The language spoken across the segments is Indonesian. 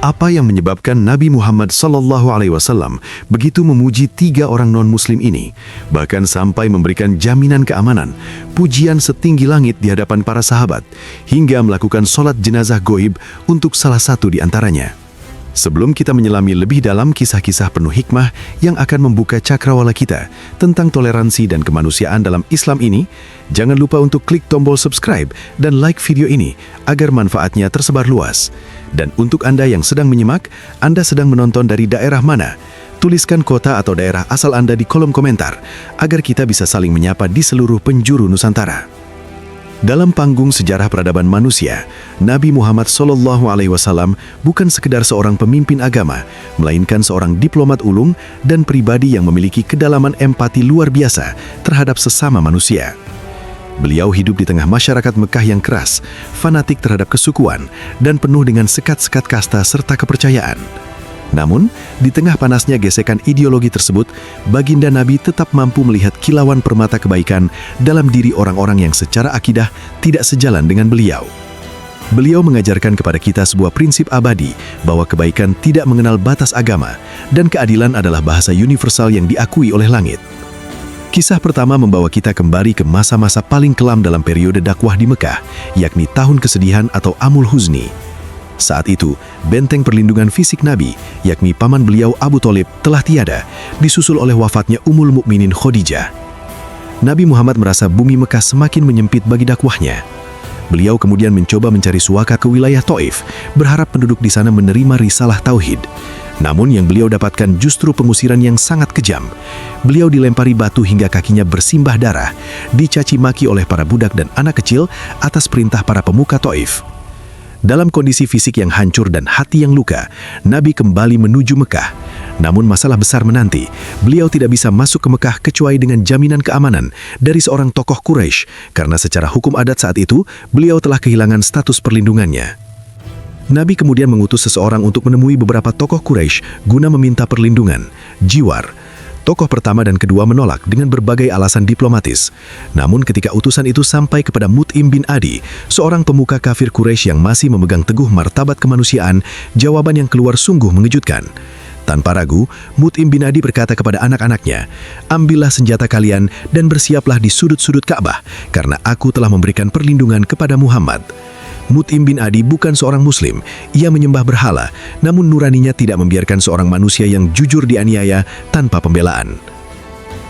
Apa yang menyebabkan Nabi Muhammad SAW begitu memuji 3 orang non-muslim ini, bahkan sampai memberikan jaminan keamanan, pujian setinggi langit di hadapan para sahabat, hingga melakukan sholat jenazah goib untuk salah satu di antaranya? Sebelum kita menyelami lebih dalam kisah-kisah penuh hikmah yang akan membuka cakrawala kita tentang toleransi dan kemanusiaan dalam Islam ini, jangan lupa untuk klik tombol subscribe dan like video ini agar manfaatnya tersebar luas. Dan untuk Anda yang sedang menyimak, Anda sedang menonton dari daerah mana? Tuliskan kota atau daerah asal Anda di kolom komentar agar kita bisa saling menyapa di seluruh penjuru Nusantara. Dalam panggung sejarah peradaban manusia, Nabi Muhammad SAW bukan sekedar seorang pemimpin agama, melainkan seorang diplomat ulung dan pribadi yang memiliki kedalaman empati luar biasa terhadap sesama manusia. Beliau hidup di tengah masyarakat Mekah yang keras, fanatik terhadap kesukuan, dan penuh dengan sekat-sekat kasta serta kepercayaan. Namun, di tengah panasnya gesekan ideologi tersebut, baginda Nabi tetap mampu melihat kilauan permata kebaikan dalam diri orang-orang yang secara akidah tidak sejalan dengan beliau. Beliau mengajarkan kepada kita sebuah prinsip abadi bahwa kebaikan tidak mengenal batas agama dan keadilan adalah bahasa universal yang diakui oleh langit. Kisah pertama membawa kita kembali ke masa-masa paling kelam dalam periode dakwah di Mekah, yakni tahun kesedihan atau Amul Huzni. Saat itu, benteng perlindungan fisik Nabi, yakni paman beliau Abu Thalib, telah tiada, disusul oleh wafatnya Ummul Mukminin Khadijah. Nabi Muhammad merasa bumi Mekah semakin menyempit bagi dakwahnya. Beliau kemudian mencoba mencari suaka ke wilayah Taif, berharap penduduk di sana menerima risalah tauhid. Namun yang beliau dapatkan justru pengusiran yang sangat kejam. Beliau dilempari batu hingga kakinya bersimbah darah, dicaci maki oleh para budak dan anak kecil atas perintah para pemuka Taif. Dalam kondisi fisik yang hancur dan hati yang luka, Nabi kembali menuju Mekah. Namun masalah besar menanti, beliau tidak bisa masuk ke Mekah kecuali dengan jaminan keamanan dari seorang tokoh Quraisy, karena secara hukum adat saat itu, beliau telah kehilangan status perlindungannya. Nabi kemudian mengutus seseorang untuk menemui beberapa tokoh Quraisy guna meminta perlindungan. Jiwar, tokoh pertama dan kedua menolak dengan berbagai alasan diplomatis. Namun ketika utusan itu sampai kepada Mut'im bin Adi, seorang pemuka kafir Quraisy yang masih memegang teguh martabat kemanusiaan, jawaban yang keluar sungguh mengejutkan. Tanpa ragu, Mut'im bin Adi berkata kepada anak-anaknya, "Ambillah senjata kalian dan bersiaplah di sudut-sudut Ka'bah, karena aku telah memberikan perlindungan kepada Muhammad." Mut'im bin Adi bukan seorang muslim, ia menyembah berhala, namun nuraninya tidak membiarkan seorang manusia yang jujur dianiaya tanpa pembelaan.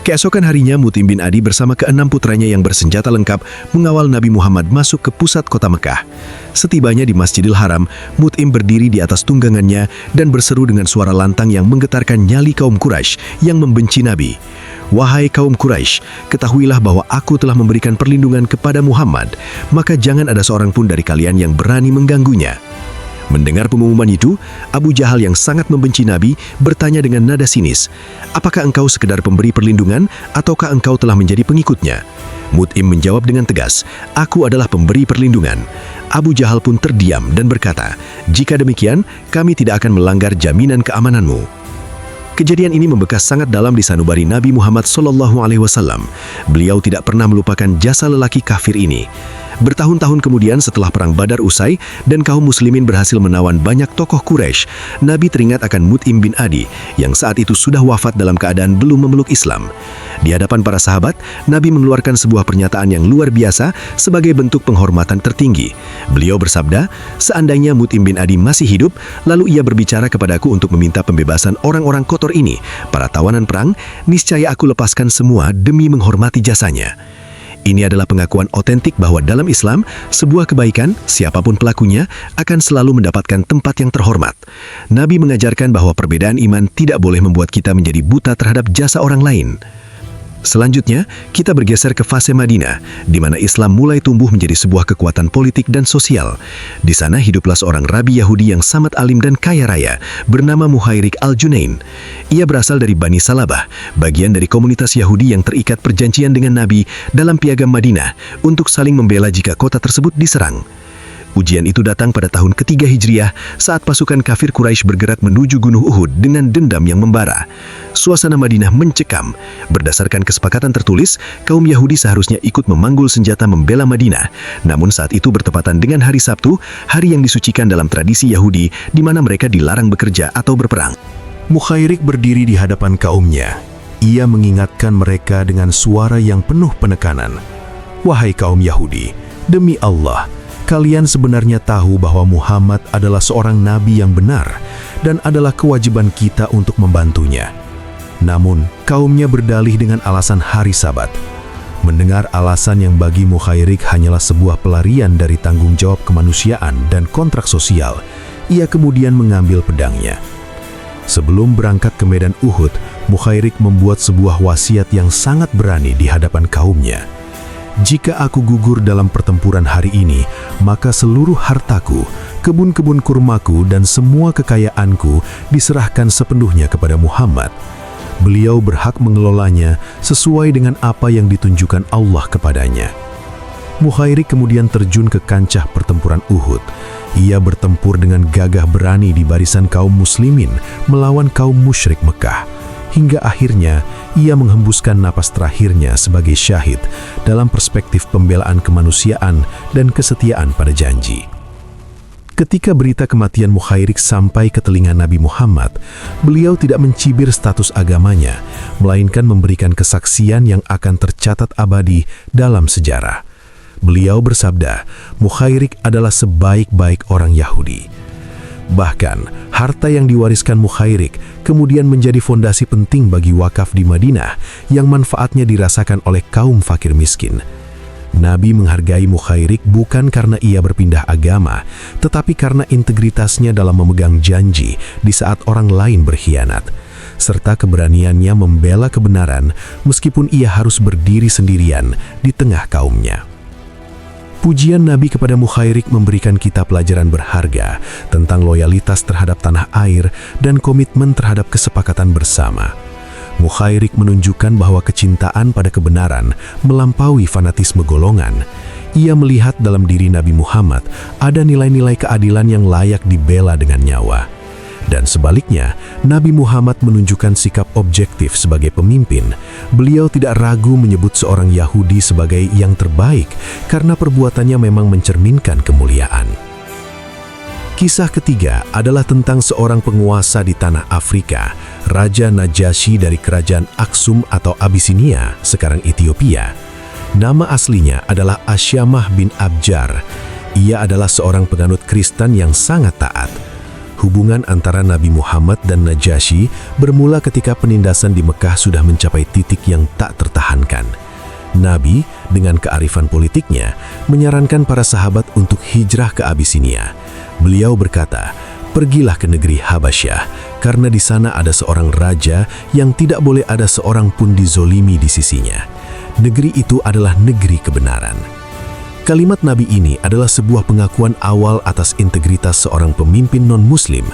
Keesokan harinya, Mut'im bin Adi bersama ke-6 putranya yang bersenjata lengkap mengawal Nabi Muhammad masuk ke pusat kota Mekah. Setibanya di Masjidil Haram, Mut'im berdiri di atas tunggangannya dan berseru dengan suara lantang yang menggetarkan nyali kaum Quraisy yang membenci Nabi. "Wahai kaum Quraisy, ketahuilah bahwa aku telah memberikan perlindungan kepada Muhammad, maka jangan ada seorang pun dari kalian yang berani mengganggunya." Mendengar pengumuman itu, Abu Jahal yang sangat membenci Nabi bertanya dengan nada sinis, "Apakah engkau sekedar pemberi perlindungan ataukah engkau telah menjadi pengikutnya?" Mut'im menjawab dengan tegas, "Aku adalah pemberi perlindungan." Abu Jahal pun terdiam dan berkata, "Jika demikian, kami tidak akan melanggar jaminan keamananmu." Kejadian ini membekas sangat dalam di sanubari Nabi Muhammad SAW. Beliau tidak pernah melupakan jasa lelaki kafir ini. Bertahun-tahun kemudian setelah Perang Badar usai dan kaum muslimin berhasil menawan banyak tokoh Quraisy, Nabi teringat akan Mut'im bin Adi yang saat itu sudah wafat dalam keadaan belum memeluk Islam. Di hadapan para sahabat, Nabi mengeluarkan sebuah pernyataan yang luar biasa sebagai bentuk penghormatan tertinggi. Beliau bersabda, "Seandainya Mut'im bin Adi masih hidup, lalu ia berbicara kepadaku untuk meminta pembebasan orang-orang kotor ini, para tawanan perang, niscaya aku lepaskan semua demi menghormati jasanya." Ini adalah pengakuan otentik bahwa dalam Islam, sebuah kebaikan, siapapun pelakunya, akan selalu mendapatkan tempat yang terhormat. Nabi mengajarkan bahwa perbedaan iman tidak boleh membuat kita menjadi buta terhadap jasa orang lain. Selanjutnya, kita bergeser ke fase Madinah, di mana Islam mulai tumbuh menjadi sebuah kekuatan politik dan sosial. Di sana hiduplah seorang rabi Yahudi yang sangat alim dan kaya raya, bernama Muhairik al-Junain. Ia berasal dari Bani Salabah, bagian dari komunitas Yahudi yang terikat perjanjian dengan Nabi dalam piagam Madinah untuk saling membela jika kota tersebut diserang. Ujian itu datang pada tahun ketiga Hijriah saat pasukan kafir Quraisy bergerak menuju Gunung Uhud dengan dendam yang membara. Suasana Madinah mencekam. Berdasarkan kesepakatan tertulis, kaum Yahudi seharusnya ikut memanggul senjata membela Madinah. Namun saat itu bertepatan dengan hari Sabtu, hari yang disucikan dalam tradisi Yahudi, di mana mereka dilarang bekerja atau berperang. Mukhairik berdiri di hadapan kaumnya. Ia mengingatkan mereka dengan suara yang penuh penekanan. Wahai kaum Yahudi, demi Allah, kalian sebenarnya tahu bahwa Muhammad adalah seorang nabi yang benar dan adalah kewajiban kita untuk membantunya. Namun, kaumnya berdalih dengan alasan hari Sabat. Mendengar alasan yang bagi Mukhairik hanyalah sebuah pelarian dari tanggung jawab kemanusiaan dan kontrak sosial, ia kemudian mengambil pedangnya. Sebelum berangkat ke medan Uhud, Mukhairik membuat sebuah wasiat yang sangat berani di hadapan kaumnya. Jika aku gugur dalam pertempuran hari ini, maka seluruh hartaku, kebun-kebun kurmaku, dan semua kekayaanku diserahkan sepenuhnya kepada Muhammad. Beliau berhak mengelolanya sesuai dengan apa yang ditunjukkan Allah kepadanya. Mukhairik kemudian terjun ke kancah pertempuran Uhud. Ia bertempur dengan gagah berani di barisan kaum muslimin melawan kaum musyrik Mekah. Hingga akhirnya, ia menghembuskan napas terakhirnya sebagai syahid dalam perspektif pembelaan kemanusiaan dan kesetiaan pada janji. Ketika berita kematian Mukhairik sampai ke telinga Nabi Muhammad, beliau tidak mencibir status agamanya, melainkan memberikan kesaksian yang akan tercatat abadi dalam sejarah. Beliau bersabda, Mukhairik adalah sebaik-baik orang Yahudi. Bahkan, harta yang diwariskan Mukhairik kemudian menjadi fondasi penting bagi wakaf di Madinah yang manfaatnya dirasakan oleh kaum fakir miskin. Nabi menghargai Mukhairik bukan karena ia berpindah agama, tetapi karena integritasnya dalam memegang janji di saat orang lain berkhianat, serta keberaniannya membela kebenaran meskipun ia harus berdiri sendirian di tengah kaumnya. Pujian Nabi kepada Mukhairik memberikan kita pelajaran berharga tentang loyalitas terhadap tanah air dan komitmen terhadap kesepakatan bersama. Mukhairik menunjukkan bahwa kecintaan pada kebenaran melampaui fanatisme golongan. Ia melihat dalam diri Nabi Muhammad ada nilai-nilai keadilan yang layak dibela dengan nyawa. Dan sebaliknya, Nabi Muhammad menunjukkan sikap objektif sebagai pemimpin. Beliau tidak ragu menyebut seorang Yahudi sebagai yang terbaik karena perbuatannya memang mencerminkan kemuliaan. Kisah ketiga adalah tentang seorang penguasa di tanah Afrika, Raja Najasyi dari kerajaan Aksum atau Abisinia, sekarang Ethiopia. Nama aslinya adalah Asyamah bin Abjar. Ia adalah seorang penganut Kristen yang sangat taat. Hubungan antara Nabi Muhammad dan Najasyi bermula ketika penindasan di Mekah sudah mencapai titik yang tak tertahankan. Nabi, dengan kearifan politiknya, menyarankan para sahabat untuk hijrah ke Abisinia. Beliau berkata, "Pergilah ke negeri Habasyah, karena di sana ada seorang raja yang tidak boleh ada seorang pun dizolimi di sisinya. Negeri itu adalah negeri kebenaran." Kalimat Nabi ini adalah sebuah pengakuan awal atas integritas seorang pemimpin non-Muslim.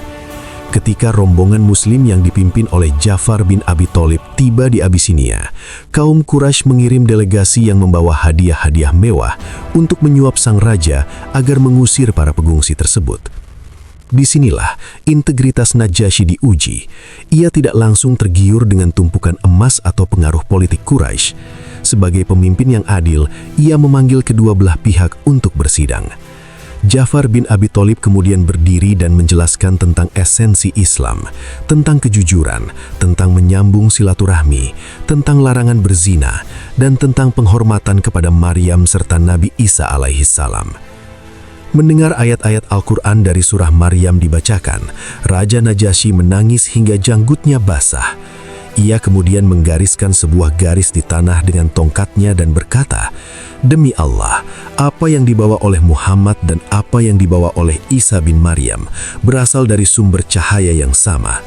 Ketika rombongan Muslim yang dipimpin oleh Ja'far bin Abi Thalib tiba di Abisinia, kaum Quraisy mengirim delegasi yang membawa hadiah-hadiah mewah untuk menyuap sang raja agar mengusir para pengungsi tersebut. Disinilah integritas Najasyi diuji. Ia tidak langsung tergiur dengan tumpukan emas atau pengaruh politik Quraisy. Sebagai pemimpin yang adil, ia memanggil kedua belah pihak untuk bersidang. Ja'far bin Abi Thalib kemudian berdiri dan menjelaskan tentang esensi Islam, tentang kejujuran, tentang menyambung silaturahmi, tentang larangan berzina, dan tentang penghormatan kepada Maryam serta Nabi Isa alaihissalam. Mendengar ayat-ayat Al-Quran dari surah Maryam dibacakan, Raja Najasyi menangis hingga janggutnya basah. Ia kemudian menggariskan sebuah garis di tanah dengan tongkatnya dan berkata, "Demi Allah, apa yang dibawa oleh Muhammad dan apa yang dibawa oleh Isa bin Maryam berasal dari sumber cahaya yang sama.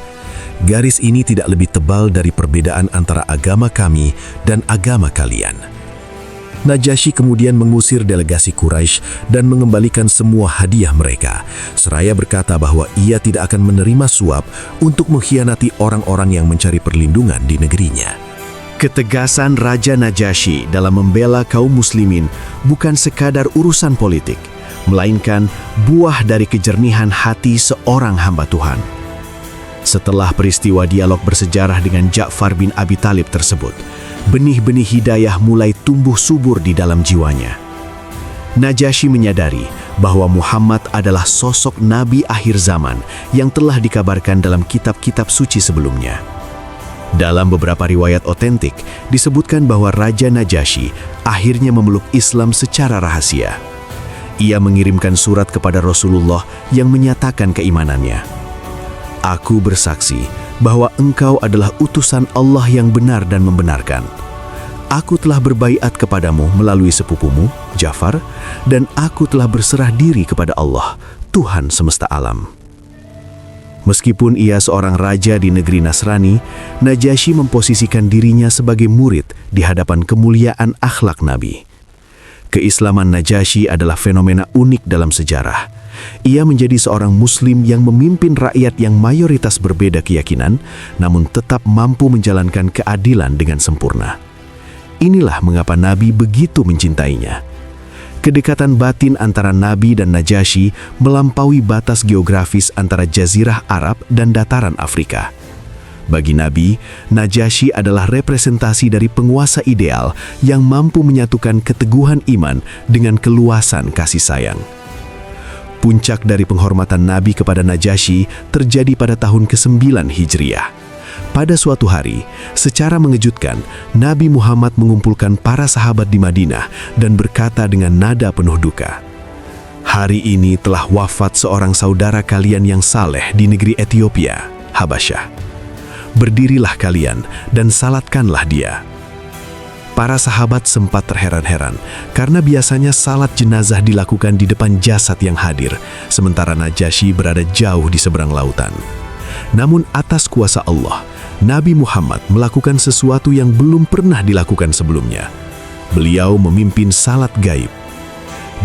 Garis ini tidak lebih tebal dari perbedaan antara agama kami dan agama kalian." Najasyi kemudian mengusir delegasi Quraisy dan mengembalikan semua hadiah mereka, seraya berkata bahwa ia tidak akan menerima suap untuk mengkhianati orang-orang yang mencari perlindungan di negerinya. Ketegasan Raja Najasyi dalam membela kaum muslimin bukan sekadar urusan politik, melainkan buah dari kejernihan hati seorang hamba Tuhan. Setelah peristiwa dialog bersejarah dengan Ja'far bin Abi Thalib tersebut, benih-benih hidayah mulai tumbuh subur di dalam jiwanya. Najasyi menyadari bahwa Muhammad adalah sosok nabi akhir zaman yang telah dikabarkan dalam kitab-kitab suci sebelumnya. Dalam beberapa riwayat otentik, disebutkan bahwa Raja Najasyi akhirnya memeluk Islam secara rahasia. Ia mengirimkan surat kepada Rasulullah yang menyatakan keimanannya. "Aku bersaksi bahwa engkau adalah utusan Allah yang benar dan membenarkan. Aku telah berbaiat kepadamu melalui sepupumu, Ja'far, dan aku telah berserah diri kepada Allah, Tuhan semesta alam." Meskipun ia seorang raja di negeri Nasrani, Najasyi memposisikan dirinya sebagai murid di hadapan kemuliaan akhlak Nabi. Keislaman Najasyi adalah fenomena unik dalam sejarah. Ia menjadi seorang Muslim yang memimpin rakyat yang mayoritas berbeda keyakinan, namun tetap mampu menjalankan keadilan dengan sempurna. Inilah mengapa Nabi begitu mencintainya. Kedekatan batin antara Nabi dan Najasyi melampaui batas geografis antara Jazirah Arab dan dataran Afrika. Bagi Nabi, Najasyi adalah representasi dari penguasa ideal yang mampu menyatukan keteguhan iman dengan keluasan kasih sayang. Puncak dari penghormatan Nabi kepada Najasyi terjadi pada tahun ke-9 Hijriah. Pada suatu hari, secara mengejutkan, Nabi Muhammad mengumpulkan para sahabat di Madinah dan berkata dengan nada penuh duka, "Hari ini telah wafat seorang saudara kalian yang saleh di negeri Ethiopia, Habasyah. Berdirilah kalian dan salatkanlah dia." Para sahabat sempat terheran-heran karena biasanya salat jenazah dilakukan di depan jasad yang hadir, sementara Najasyi berada jauh di seberang lautan. Namun atas kuasa Allah, Nabi Muhammad melakukan sesuatu yang belum pernah dilakukan sebelumnya. Beliau memimpin salat gaib.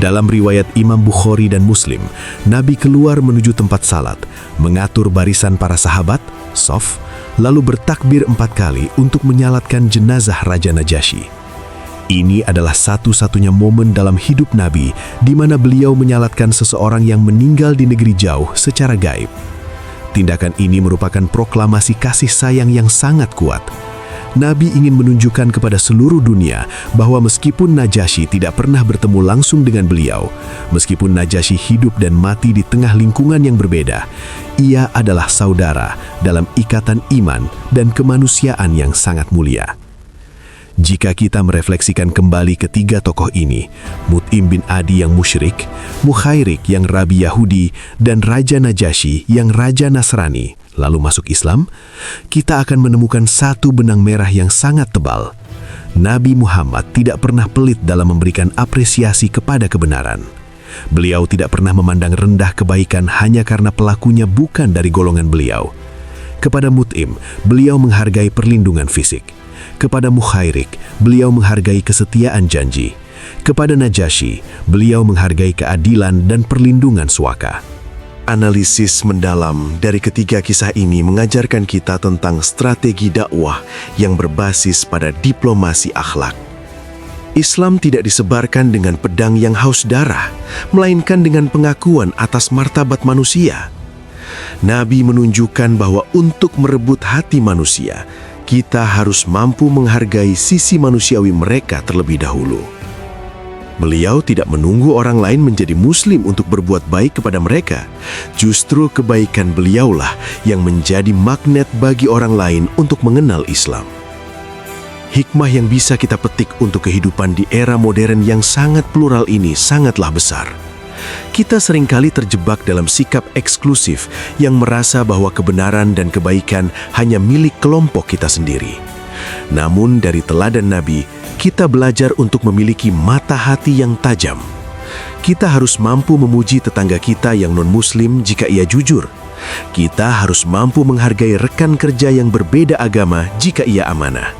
Dalam riwayat Imam Bukhari dan Muslim, Nabi keluar menuju tempat salat, mengatur barisan para sahabat, shaf, lalu bertakbir 4 kali untuk menyalatkan jenazah Raja Najasyi. Ini adalah satu-satunya momen dalam hidup Nabi di mana beliau menyalatkan seseorang yang meninggal di negeri jauh secara gaib. Tindakan ini merupakan proklamasi kasih sayang yang sangat kuat. Nabi ingin menunjukkan kepada seluruh dunia bahwa meskipun Najasyi tidak pernah bertemu langsung dengan beliau, meskipun Najasyi hidup dan mati di tengah lingkungan yang berbeda, ia adalah saudara dalam ikatan iman dan kemanusiaan yang sangat mulia. Jika kita merefleksikan kembali ketiga tokoh ini, Mut'im bin Adi yang musyrik, Mukhairik yang rabi Yahudi, dan Raja Najasyi yang Raja Nasrani, lalu masuk Islam, kita akan menemukan satu benang merah yang sangat tebal. Nabi Muhammad tidak pernah pelit dalam memberikan apresiasi kepada kebenaran. Beliau tidak pernah memandang rendah kebaikan hanya karena pelakunya bukan dari golongan beliau. Kepada Mut'im, beliau menghargai perlindungan fisik. Kepada Mukhairik, beliau menghargai kesetiaan janji. Kepada Najasyi, beliau menghargai keadilan dan perlindungan suaka. Analisis mendalam dari ketiga kisah ini mengajarkan kita tentang strategi dakwah yang berbasis pada diplomasi akhlak. Islam tidak disebarkan dengan pedang yang haus darah, melainkan dengan pengakuan atas martabat manusia. Nabi menunjukkan bahwa untuk merebut hati manusia, kita harus mampu menghargai sisi manusiawi mereka terlebih dahulu. Beliau tidak menunggu orang lain menjadi Muslim untuk berbuat baik kepada mereka. Justru kebaikan beliaulah yang menjadi magnet bagi orang lain untuk mengenal Islam. Hikmah yang bisa kita petik untuk kehidupan di era modern yang sangat plural ini sangatlah besar. Kita seringkali terjebak dalam sikap eksklusif yang merasa bahwa kebenaran dan kebaikan hanya milik kelompok kita sendiri. Namun dari teladan Nabi, kita belajar untuk memiliki mata hati yang tajam. Kita harus mampu memuji tetangga kita yang non-Muslim jika ia jujur. Kita harus mampu menghargai rekan kerja yang berbeda agama jika ia amanah.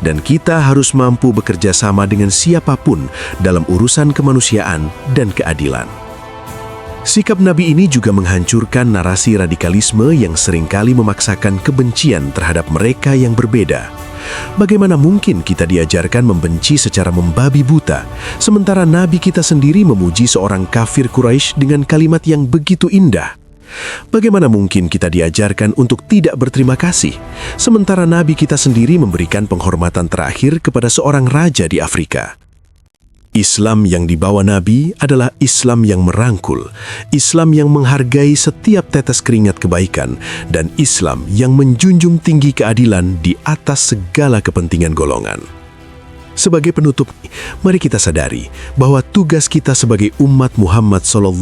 Dan kita harus mampu bekerja sama dengan siapapun dalam urusan kemanusiaan dan keadilan. Sikap Nabi ini juga menghancurkan narasi radikalisme yang seringkali memaksakan kebencian terhadap mereka yang berbeda. Bagaimana mungkin kita diajarkan membenci secara membabi buta, sementara Nabi kita sendiri memuji seorang kafir Quraisy dengan kalimat yang begitu indah? Bagaimana mungkin kita diajarkan untuk tidak berterima kasih, sementara Nabi kita sendiri memberikan penghormatan terakhir kepada seorang raja di Afrika? Islam yang dibawa Nabi adalah Islam yang merangkul, Islam yang menghargai setiap tetes keringat kebaikan, dan Islam yang menjunjung tinggi keadilan di atas segala kepentingan golongan. Sebagai penutup, mari kita sadari bahwa tugas kita sebagai umat Muhammad SAW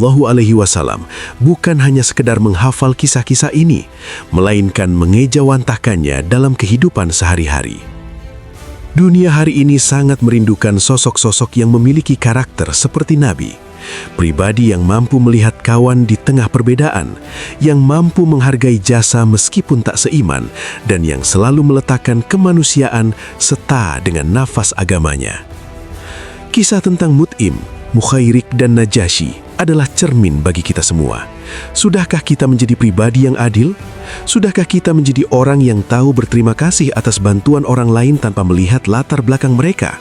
bukan hanya sekedar menghafal kisah-kisah ini, melainkan mengejawantahkannya dalam kehidupan sehari-hari. Dunia hari ini sangat merindukan sosok-sosok yang memiliki karakter seperti Nabi. Pribadi yang mampu melihat kawan di tengah perbedaan, yang mampu menghargai jasa meskipun tak seiman, dan yang selalu meletakkan kemanusiaan serta dengan nafas agamanya. Kisah tentang Mut'im, Mukhairik, dan Najasyi adalah cermin bagi kita semua. Sudahkah kita menjadi pribadi yang adil? Sudahkah kita menjadi orang yang tahu berterima kasih atas bantuan orang lain tanpa melihat latar belakang mereka?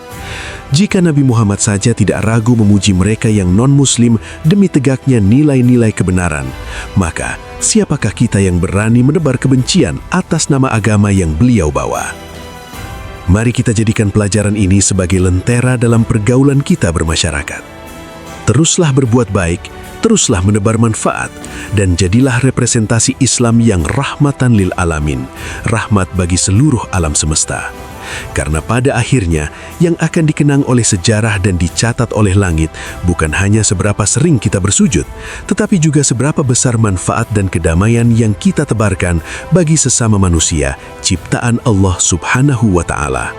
Jika Nabi Muhammad saja tidak ragu memuji mereka yang non-muslim demi tegaknya nilai-nilai kebenaran, maka siapakah kita yang berani menebar kebencian atas nama agama yang beliau bawa? Mari kita jadikan pelajaran ini sebagai lentera dalam pergaulan kita bermasyarakat. Teruslah berbuat baik, teruslah menebar manfaat, dan jadilah representasi Islam yang rahmatan lil alamin, rahmat bagi seluruh alam semesta. Karena pada akhirnya, yang akan dikenang oleh sejarah dan dicatat oleh langit bukan hanya seberapa sering kita bersujud, tetapi juga seberapa besar manfaat dan kedamaian yang kita tebarkan bagi sesama manusia, ciptaan Allah Subhanahu wa Ta'ala.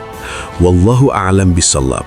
Wallahu a'lam bishawab.